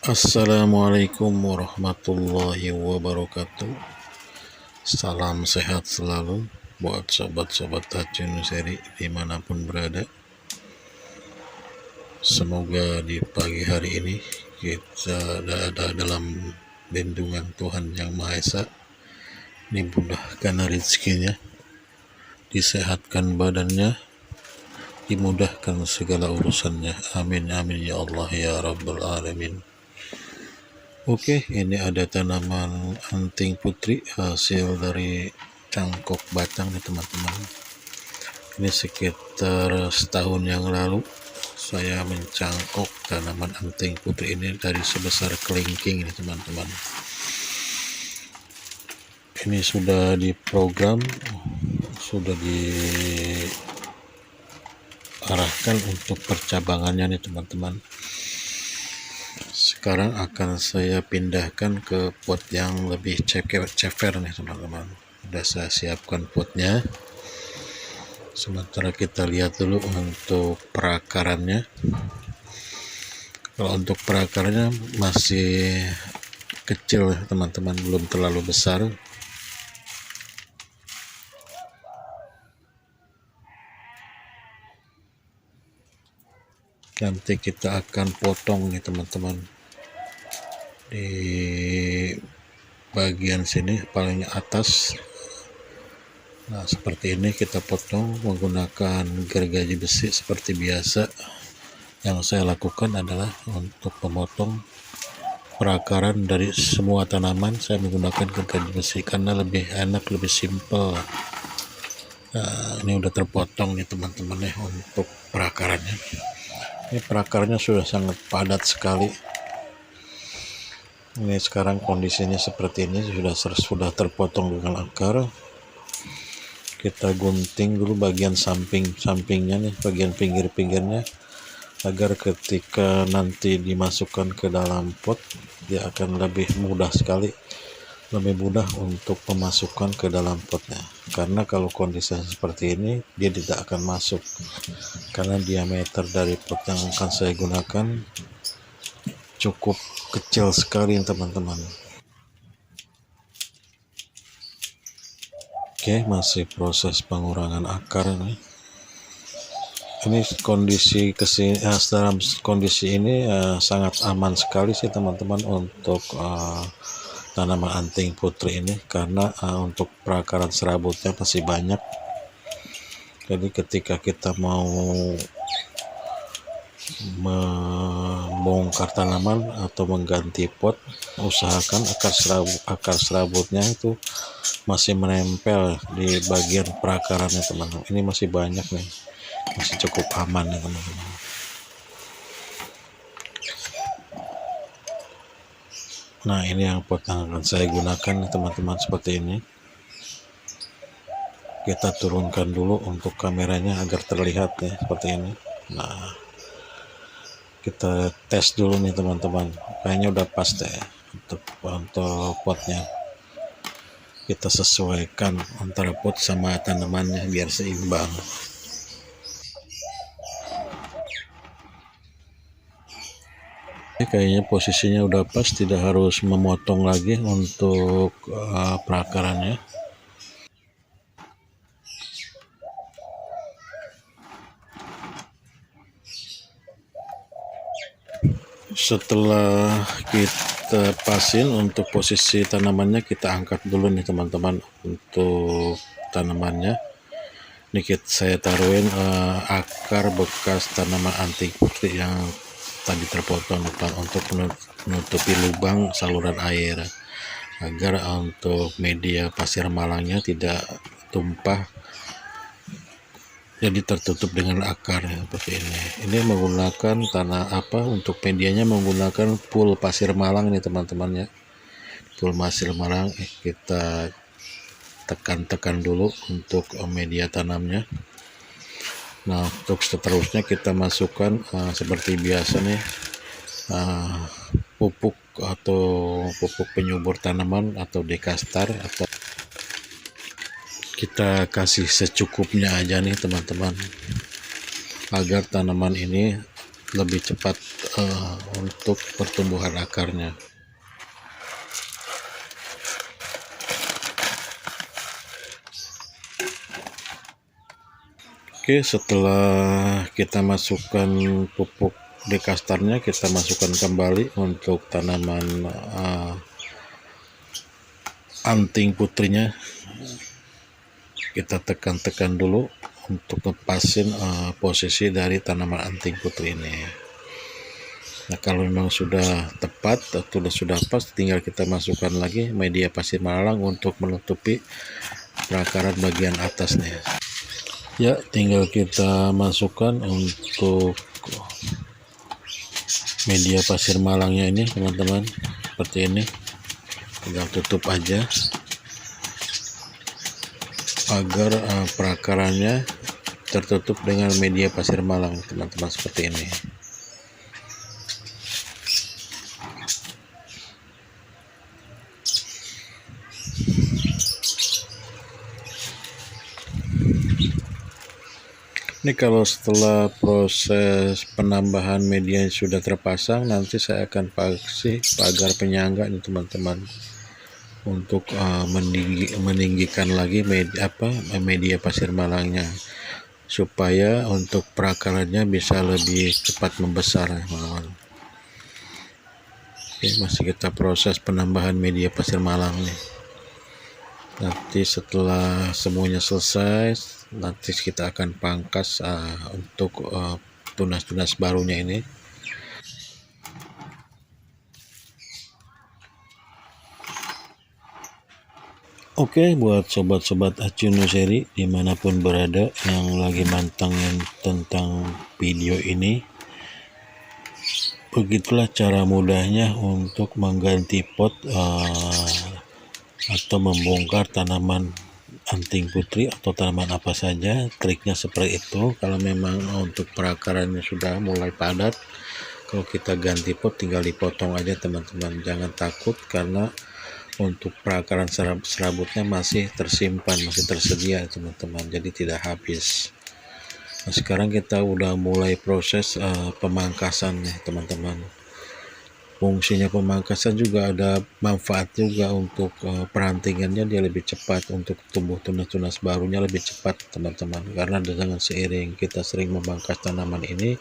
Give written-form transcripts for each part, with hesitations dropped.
Assalamualaikum warahmatullahi wabarakatuh. Salam sehat selalu buat sobat-sobat Tajun Seri dimanapun berada. Semoga di pagi hari ini kita ada dalam lindungan Tuhan Yang Maha Esa, dimudahkan rezekinya, disehatkan badannya, dimudahkan segala urusannya. Amin amin ya Allah ya Rabbal Alamin. Oke, ini ada tanaman anting putri hasil dari cangkok batang nih teman-teman. Ini sekitar setahun yang lalu saya mencangkok tanaman anting putri ini dari sebesar kelingking nih teman-teman. Ini sudah diprogram, sudah diarahkan untuk percabangannya nih teman-teman. Sekarang akan saya pindahkan ke pot yang lebih ceper nih teman-teman. Sudah saya siapkan potnya. Sementara kita lihat dulu untuk perakarannya. Kalau untuk perakarannya masih kecil teman-teman, belum terlalu besar. Nanti kita akan potong nih teman-teman, di bagian sini paling atas. Nah seperti ini kita potong menggunakan gergaji besi seperti biasa. Yang saya lakukan adalah untuk memotong perakaran dari semua tanaman, saya menggunakan gergaji besi karena lebih enak, lebih simpel. Nah, ini udah terpotong nih teman-teman ya untuk perakarannya. Ini perakarannya sudah sangat padat sekali. Ini sekarang kondisinya seperti ini, sudah terpotong dengan akar. Kita gunting dulu bagian sampingnya nih, bagian pinggirnya, agar ketika nanti dimasukkan ke dalam pot dia akan lebih mudah sekali, lebih mudah untuk memasukkan ke dalam potnya. Karena kalau kondisi seperti ini dia tidak akan masuk, karena diameter dari pot yang akan saya gunakan cukup kecil sekali teman-teman. Oke, masih proses pengurangan akar nih. Ini kondisi dalam kondisi ini sangat aman sekali sih teman-teman untuk tanaman anting putri ini, karena untuk perakaran serabutnya masih banyak. Jadi ketika kita mau membongkar tanaman atau mengganti pot, usahakan akar serabutnya itu masih menempel di bagian perakarannya teman-teman. Ini masih banyak nih, masih cukup aman ya teman-teman. Nah ini yang pot yang akan saya gunakan teman-teman, seperti ini. Kita turunkan dulu untuk kameranya agar terlihat ya seperti ini. Nah kita tes dulu nih teman-teman, kayaknya udah pas deh untuk potnya. Kita sesuaikan antara pot sama tanamannya biar seimbang. Kayaknya posisinya udah pas, tidak harus memotong lagi untuk perakarannya. Setelah kita pasin untuk posisi tanamannya, kita angkat dulu nih teman-teman. Untuk tanamannya ini saya taruhin akar bekas tanaman anting putri yang tadi terpotong untuk menutupi lubang saluran air, agar untuk media pasir malangnya tidak tumpah, jadi tertutup dengan akar seperti ini. Ini menggunakan untuk medianya menggunakan pool pasir malang nih teman-teman ya. Pool pasir malang kita tekan-tekan dulu untuk media tanamnya. Nah untuk seterusnya kita masukkan seperti biasa nih pupuk penyubur tanaman atau dekastar, atau kita kasih secukupnya aja nih teman-teman, agar tanaman ini lebih cepat untuk pertumbuhan akarnya. Oke, setelah kita masukkan pupuk dekastarnya, kita masukkan kembali untuk tanaman anting putrinya. Kita tekan-tekan dulu untuk lepasin posisi dari tanaman anting putri ini. Nah, kalau memang sudah tepat atau sudah pas, tinggal kita masukkan lagi media pasir malang untuk menutupi perakaran bagian atasnya. Ya, tinggal kita masukkan untuk media pasir malangnya ini, teman-teman, seperti ini. Tinggal tutup aja agar perakarannya tertutup dengan media pasir malang, teman-teman, seperti ini. Ini kalau setelah proses penambahan media yang sudah terpasang, nanti saya akan kasih pagar penyangga ini, teman-teman, untuk meninggikan lagi media pasir malangnya, supaya untuk perakarannya bisa lebih cepat membesar, teman-teman. Oke, masih kita proses penambahan media pasir malang nih. Nanti setelah semuanya selesai, nanti kita akan pangkas untuk tunas-tunas barunya ini. Oke, buat sobat-sobat Acu Nursery dimanapun berada yang lagi mantengin tentang video ini, begitulah cara mudahnya untuk mengganti pot atau membongkar tanaman anting putri atau tanaman apa saja. Triknya seperti itu. Kalau memang untuk perakarannya sudah mulai padat, kalau kita ganti pot tinggal dipotong aja, teman-teman. Jangan takut, karena untuk perakaran serabutnya masih tersimpan, masih tersedia, teman-teman, jadi tidak habis. Nah, sekarang kita udah mulai proses pemangkasan nih, teman-teman. Fungsinya pemangkasan juga ada manfaat juga untuk perantingannya, dia lebih cepat untuk tumbuh tunas-tunas barunya lebih cepat, teman-teman, karena dengan seiring kita sering memangkas tanaman ini,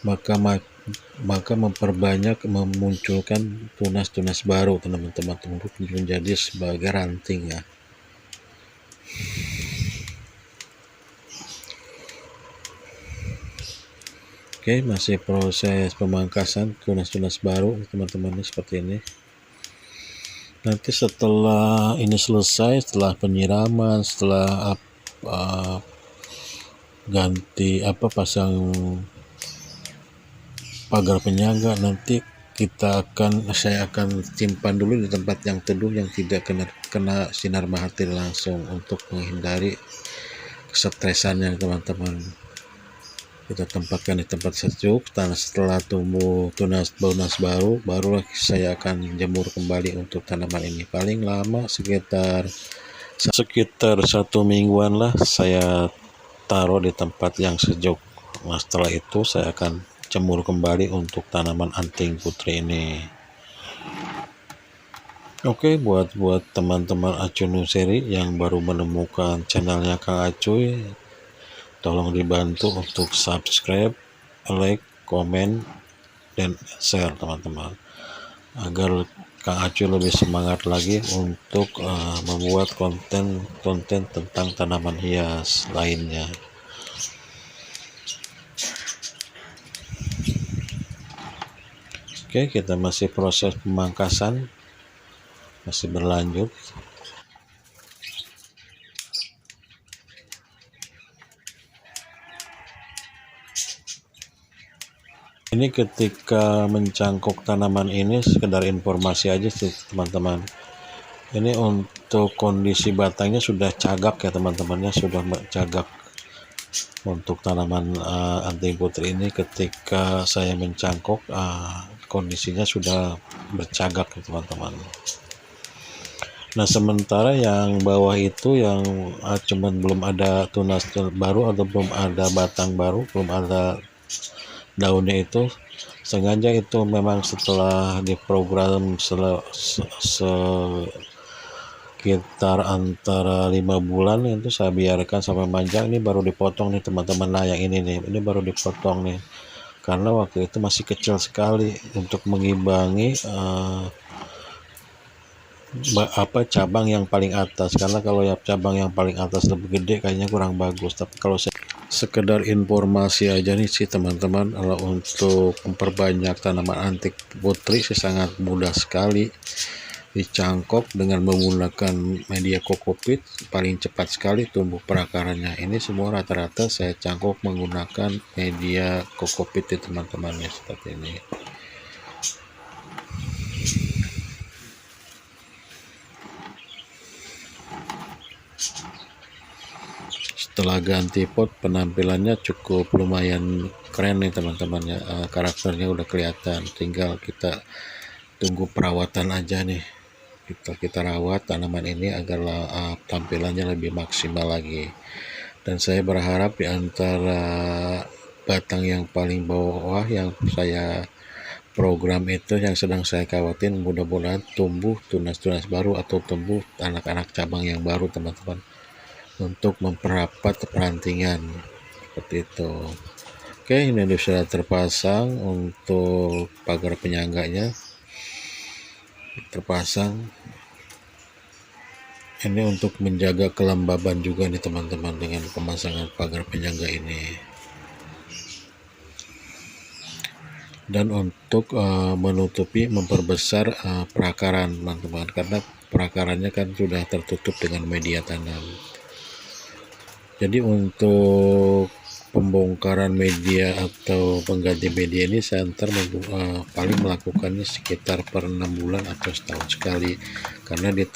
maka memperbanyak memunculkan tunas-tunas baru, teman-teman, untuk menjadi sebagai ranting ya. Oke, masih proses pemangkasan tunas-tunas baru, teman-teman, seperti ini. Nanti setelah ini selesai, setelah penyiraman, setelah pasang pagar penyangga, nanti saya akan simpan dulu di tempat yang teduh yang tidak kena sinar matahari langsung, untuk menghindari kesetresannya, teman-teman. Kita tempatkan di tempat sejuk. Setelah tumbuh tunas baru, barulah saya akan jemur kembali untuk tanaman ini. Paling lama sekitar 1 mingguan lah saya taruh di tempat yang sejuk. Nah, setelah itu saya akan jemur kembali untuk tanaman anting putri ini. Oke, buat teman-teman Acu Nursery yang baru menemukan channelnya Kang Acuy, tolong dibantu untuk subscribe, like, komen, dan share, teman-teman, agar Kang Acuy lebih semangat lagi untuk membuat konten tentang tanaman hias lainnya. Oke, kita masih proses pemangkasan, masih berlanjut. Ini ketika mencangkok tanaman ini sekedar informasi aja sih, teman-teman. Ini untuk kondisi batangnya sudah cagak ya, teman-temannya, sudah cagak. Untuk tanaman anting putri ini ketika saya mencangkok, kondisinya sudah bercagak ya, teman-teman. Nah, sementara yang bawah itu yang cuman belum ada tunas baru atau belum ada batang baru, belum ada daunnya itu sengaja itu memang setelah diprogram sekitar antara 5 bulan itu saya biarkan sampai panjang. Ini baru dipotong nih teman-teman. Nah yang ini baru dipotong nih karena waktu itu masih kecil sekali untuk mengimbangi cabang yang paling atas, karena kalau ya cabang yang paling atas lebih gede kayaknya kurang bagus. Tapi kalau saya sekedar informasi aja nih sih teman-teman, kalau untuk memperbanyak tanaman antik putri sih sangat mudah sekali dicangkok dengan menggunakan media kokopit. Paling cepat sekali tumbuh perakarannya. Ini semua rata-rata saya cangkok menggunakan media kokopit ya teman-teman, ya seperti ini. Setelah ganti pot, penampilannya cukup lumayan keren nih teman-teman ya. Karakternya udah kelihatan, tinggal kita tunggu perawatan aja nih. Kita rawat tanaman ini agar tampilannya lebih maksimal lagi. Dan saya berharap di antara batang yang paling bawah yang saya program itu, yang sedang saya kawatin, mudah-mudahan tumbuh tunas-tunas baru atau tumbuh anak-anak cabang yang baru teman-teman, untuk memperrapat perantingan seperti itu. Oke, ini sudah terpasang untuk pagar penyangganya, terpasang. Ini untuk menjaga kelembaban juga nih teman-teman dengan pemasangan pagar penyangga ini. Dan untuk menutupi, memperbesar perakaran teman-teman, karena perakarannya kan sudah tertutup dengan media tanam. Jadi untuk pembongkaran media atau pengganti media ini saya paling melakukannya sekitar per 6 bulan atau setahun sekali, karena di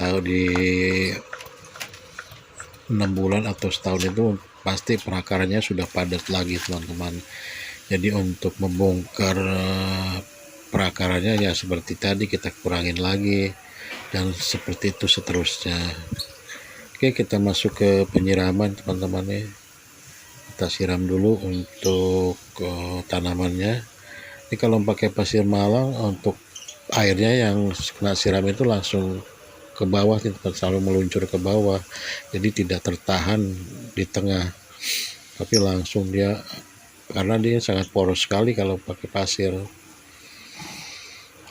6 bulan atau setahun itu pasti perakarannya sudah padat lagi teman-teman. Jadi untuk membongkar perakarannya ya seperti tadi, kita kurangin lagi dan seperti itu seterusnya. Oke, kita masuk ke penyiraman teman-teman ya. Kita siram dulu untuk tanamannya. Ini kalau pakai pasir malang, untuk airnya yang kena siram itu langsung ke bawah, selalu meluncur ke bawah, jadi tidak tertahan di tengah, tapi langsung dia, karena dia sangat poros sekali kalau pakai pasir.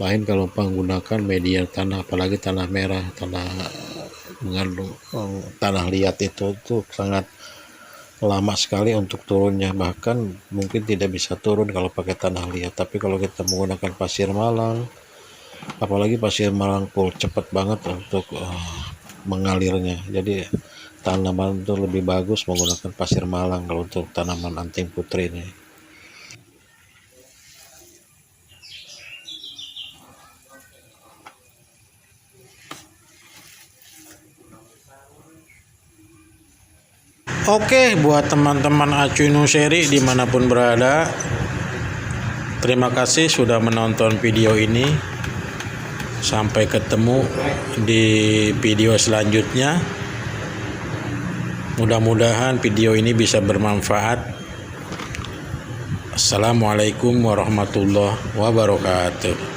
Lain kalau menggunakan media tanah, apalagi tanah merah, tanah mengandung tanah liat, itu sangat lama sekali untuk turunnya, bahkan mungkin tidak bisa turun kalau pakai tanah liat. Tapi kalau kita menggunakan pasir malang, apalagi pasir malang full, cepat banget untuk mengalirnya. Jadi tanaman itu lebih bagus menggunakan pasir malang kalau untuk tanaman anting putri ini. Oke, buat teman-teman Acuy Nuseri dimanapun berada, terima kasih sudah menonton video ini. Sampai ketemu di video selanjutnya. Mudah-mudahan video ini bisa bermanfaat. Assalamualaikum warahmatullahi wabarakatuh.